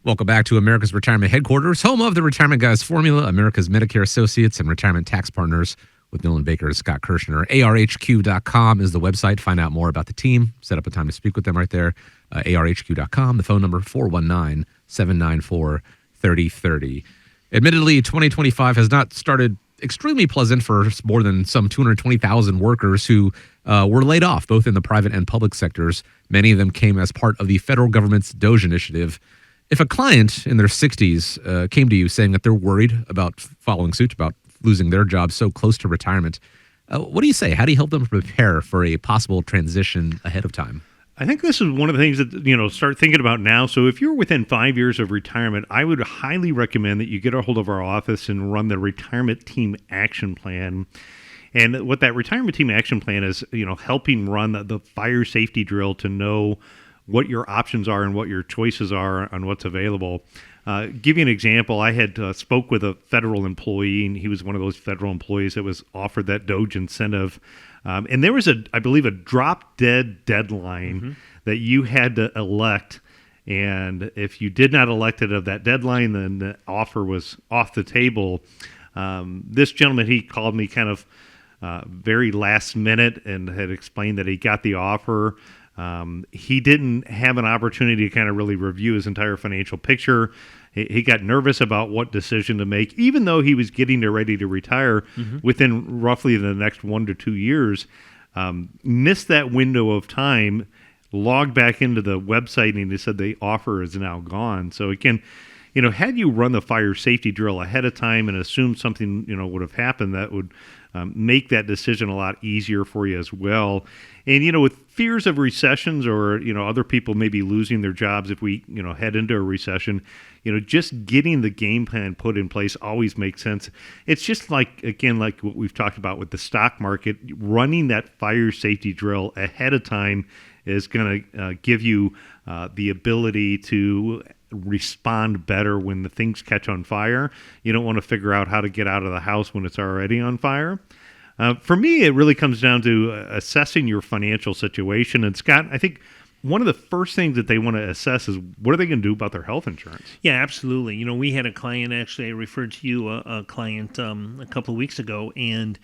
Welcome back to America's Retirement Headquarters, home of the Retirement Guys Formula, America's Medicare Associates and Retirement Tax Partners with Nolan Baker and Scott Kersner. ARHQ.com is the website. Find out more about the team. Set up a time to speak with them right there. ARHQ.com. The phone number, 419-794-3030. Admittedly, 2025 has not started extremely pleasant for more than some 220,000 workers who were laid off, both in the private and public sectors. Many of them came as part of the federal government's DOGE initiative. If a client in their 60s came to you saying that they're worried about following suit, about losing their job so close to retirement, what do you say? How do you help them prepare for a possible transition ahead of time? I think this is one of the things that, start thinking about now. So if you're within 5 years of retirement, I would highly recommend that you get a hold of our office and run the Retirement Team Action Plan. And what that Retirement Team Action Plan is, helping run the fire safety drill to know what your options are and what your choices are on what's available. Give you an example. I had spoke with a federal employee, and he was one of those federal employees that was offered that DOGE incentive. And there was, I believe, a drop-dead deadline that you had to elect. And if you did not elect it of that deadline, then the offer was off the table. This gentleman, he called me kind of very last minute and had explained that he got the offer. He didn't have an opportunity to kind of really review his entire financial picture. He got nervous about what decision to make, even though he was getting ready to retire within roughly the next 1 to 2 years. Missed that window of time, logged back into the website, and he said the offer is now gone. So again, had you run the fire safety drill ahead of time and assumed something, would have happened, that would make that decision a lot easier for you as well. And, with fears of recessions or, other people maybe losing their jobs if we, head into a recession, just getting the game plan put in place always makes sense. It's just like what we've talked about with the stock market, running that fire safety drill ahead of time is going to give you the ability to respond better when the things catch on fire. You don't want to figure out how to get out of the house when it's already on fire. For me, it really comes down to assessing your financial situation. And Scott, I think one of the first things that they want to assess is what are they going to do about their health insurance? Yeah, absolutely. We had a client, actually, I referred to you, a client a couple of weeks ago, and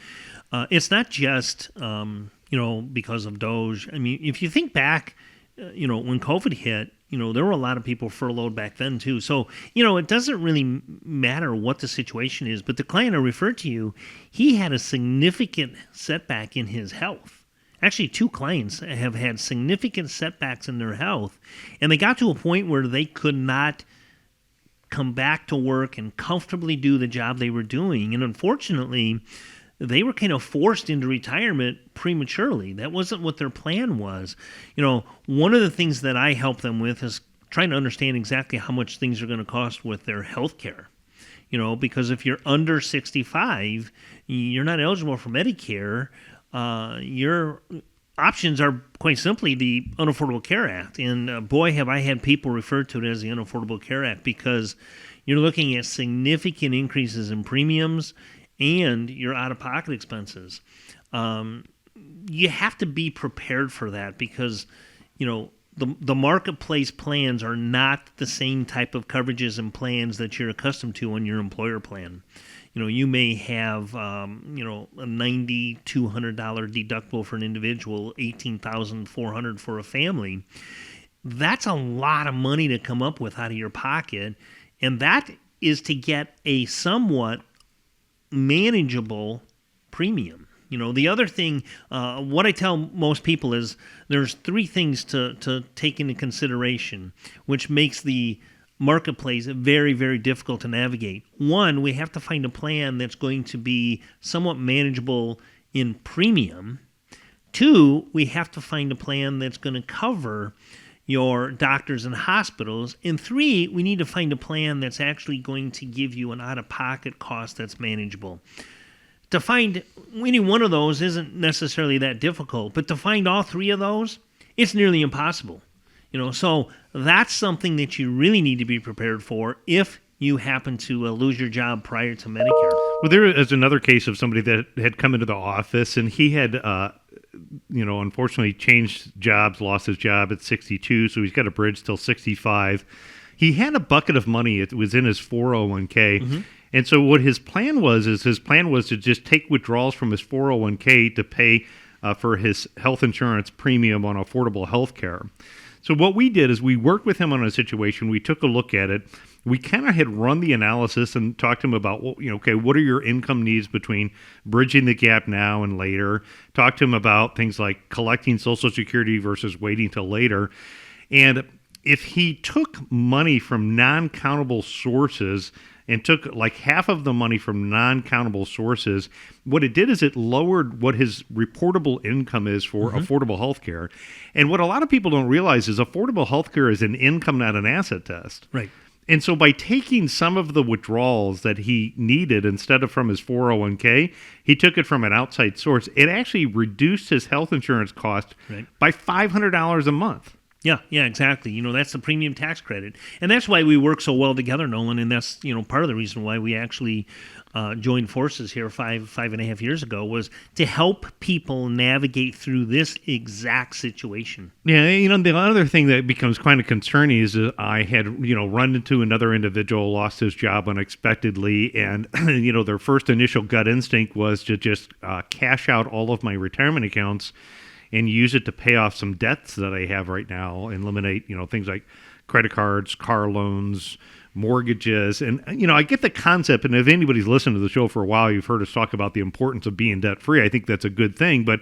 it's not just, because of DOGE. I mean, if you think back, when COVID hit, there were a lot of people furloughed back then too. So, it doesn't really matter what the situation is, but the client I referred to you, he had a significant setback in his health. Actually, 2 clients have had significant setbacks in their health, and they got to a point where they could not come back to work and comfortably do the job they were doing. And unfortunately, they were kind of forced into retirement prematurely. That wasn't what their plan was. One of the things that I help them with is trying to understand exactly how much things are going to cost with their health care. Because if you're under 65, you're not eligible for Medicare. Your options are quite simply the Unaffordable Care Act. And boy, have I had people refer to it as the Unaffordable Care Act, because you're looking at significant increases in premiums and your out-of-pocket expenses. You have to be prepared for that because, the marketplace plans are not the same type of coverages and plans that you're accustomed to on your employer plan. You may have, a $9,200 deductible for an individual, $18,400 for a family. That's a lot of money to come up with out of your pocket, and that is to get a somewhat manageable premium. The other thing, what I tell most people is there's 3 things to take into consideration, which makes the marketplace very, very difficult to navigate. 1, we have to find a plan that's going to be somewhat manageable in premium. 2, we have to find a plan that's going to cover your doctors and hospitals. And 3, we need to find a plan that's actually going to give you an out-of-pocket cost that's manageable. To find any one of those isn't necessarily that difficult, but to find all 3 of those, it's nearly impossible. So that's something that you really need to be prepared for if you happen to lose your job prior to Medicare. Well, there is another case of somebody that had come into the office, and he had, unfortunately changed jobs, lost his job at 62, so he's got a bridge till 65. he had a bucket of money. It was in his 401k. And so what his plan was to just take withdrawals from his 401k to pay for his health insurance premium on affordable health care. So what we did is we worked with him on a situation. We took a look at it. We kind of had run the analysis and talked to him about, what are your income needs between bridging the gap now and later? Talked to him about things like collecting Social Security versus waiting till later. And if he took money from non-countable sources and took like half of the money from non-countable sources, what it did is it lowered what his reportable income is for affordable health care. And what a lot of people don't realize is affordable health care is an income, not an asset test. Right. And so by taking some of the withdrawals that he needed instead of from his 401k, he took it from an outside source. It actually reduced his health insurance cost by $500 a month. Yeah, exactly. That's the premium tax credit. And that's why we work so well together, Nolan. And that's, part of the reason why we actually joined forces here five and a half years ago, was to help people navigate through this exact situation. Yeah, the other thing that becomes kind of concerning is that I had, run into another individual, lost his job unexpectedly. And, their first initial gut instinct was to just cash out all of my retirement accounts and use it to pay off some debts that I have right now, and eliminate, things like credit cards, car loans, mortgages. And, I get the concept, and if anybody's listened to the show for a while, you've heard us talk about the importance of being debt-free. I think that's a good thing. But,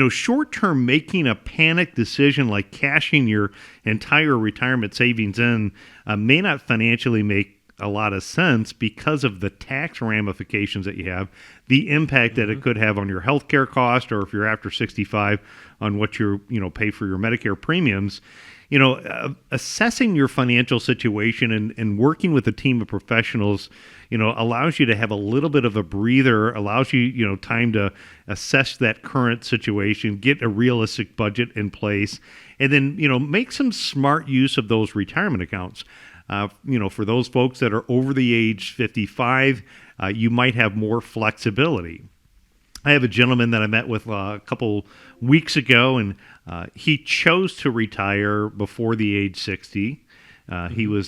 short-term making a panic decision like cashing your entire retirement savings in may not financially make a lot of sense because of the tax ramifications that you have, the impact that it could have on your health care cost, or if you're after 65 on what you're, pay for your Medicare premiums. Assessing your financial situation and working with a team of professionals, allows you to have a little bit of a breather, allows you, time to assess that current situation, get a realistic budget in place, and then, make some smart use of those retirement accounts. For those folks that are over the age 55, you might have more flexibility. I have a gentleman that I met with a couple weeks ago, and he chose to retire before the age 60. He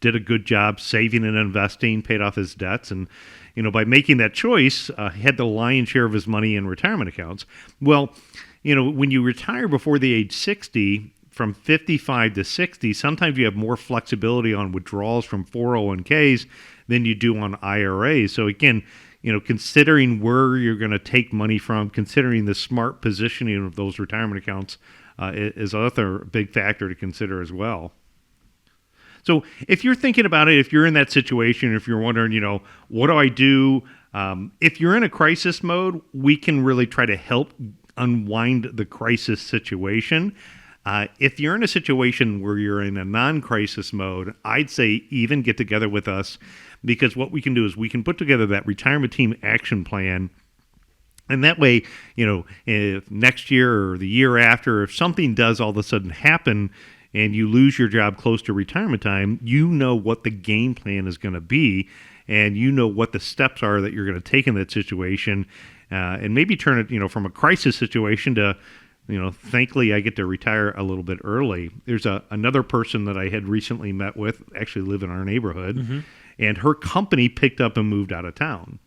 did a good job saving and investing, paid off his debts, and by making that choice, he had the lion's share of his money in retirement accounts. Well, when you retire before the age 60, from 55 to 60, sometimes you have more flexibility on withdrawals from 401ks than you do on IRAs. So again, considering where you're going to take money from, considering the smart positioning of those retirement accounts is another big factor to consider as well. So if you're thinking about it, if you're in that situation, if you're wondering, what do I do? If you're in a crisis mode, we can really try to help unwind the crisis situation. If you're in a situation where you're in a non-crisis mode, I'd say even get together with us, because what we can do is we can put together that retirement team action plan. And that way, if next year or the year after, if something does all of a sudden happen and you lose your job close to retirement time, you know what the game plan is going to be, and you know what the steps are that you're going to take in that situation, and maybe turn it, from a crisis situation to, thankfully I get to retire a little bit early. There's another person that I had recently met with, actually live in our neighborhood, and her company picked up and moved out of town.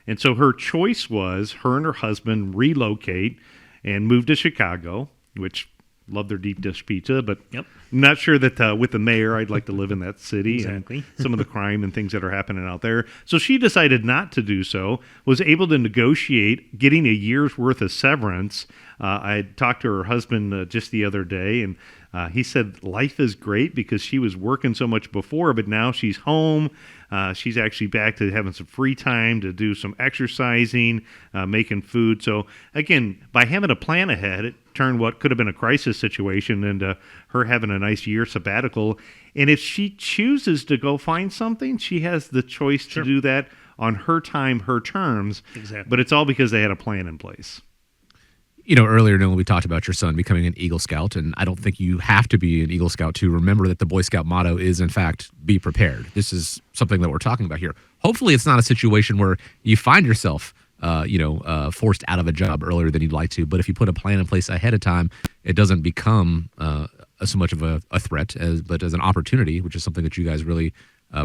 And so her choice was her and her husband relocate and move to Chicago, which love their deep dish pizza, but I'm not sure that with the mayor I'd like to live in that city. Exactly. And some of the crime and things that are happening out there. So she decided not to do so, was able to negotiate getting a year's worth of severance. I talked to her husband just the other day, and he said life is great because she was working so much before, but now she's home. She's actually back to having some free time to do some exercising, making food. So again, by having a plan ahead, it turned what could have been a crisis situation into her having a nice year sabbatical. And if she chooses to go find something, she has the choice to do that on her time, her terms. Exactly. But it's all because they had a plan in place. Earlier, Nolan, we talked about your son becoming an Eagle Scout, and I don't think you have to be an Eagle Scout to remember that the Boy Scout motto is, in fact, be prepared. This is something that we're talking about here. Hopefully, it's not a situation where you find yourself, forced out of a job earlier than you'd like to, but if you put a plan in place ahead of time, it doesn't become a so much of a threat, but as an opportunity, which is something that you guys really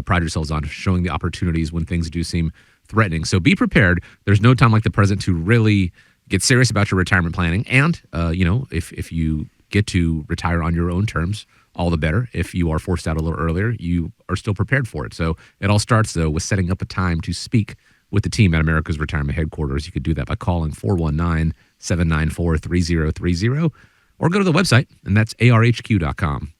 pride yourselves on, showing the opportunities when things do seem threatening. So be prepared. There's no time like the present to really get serious about your retirement planning. And, if you get to retire on your own terms, all the better. If you are forced out a little earlier, you are still prepared for it. So it all starts, though, with setting up a time to speak with the team at America's Retirement Headquarters. You could do that by calling 419-794-3030 or go to the website, and that's arhq.com.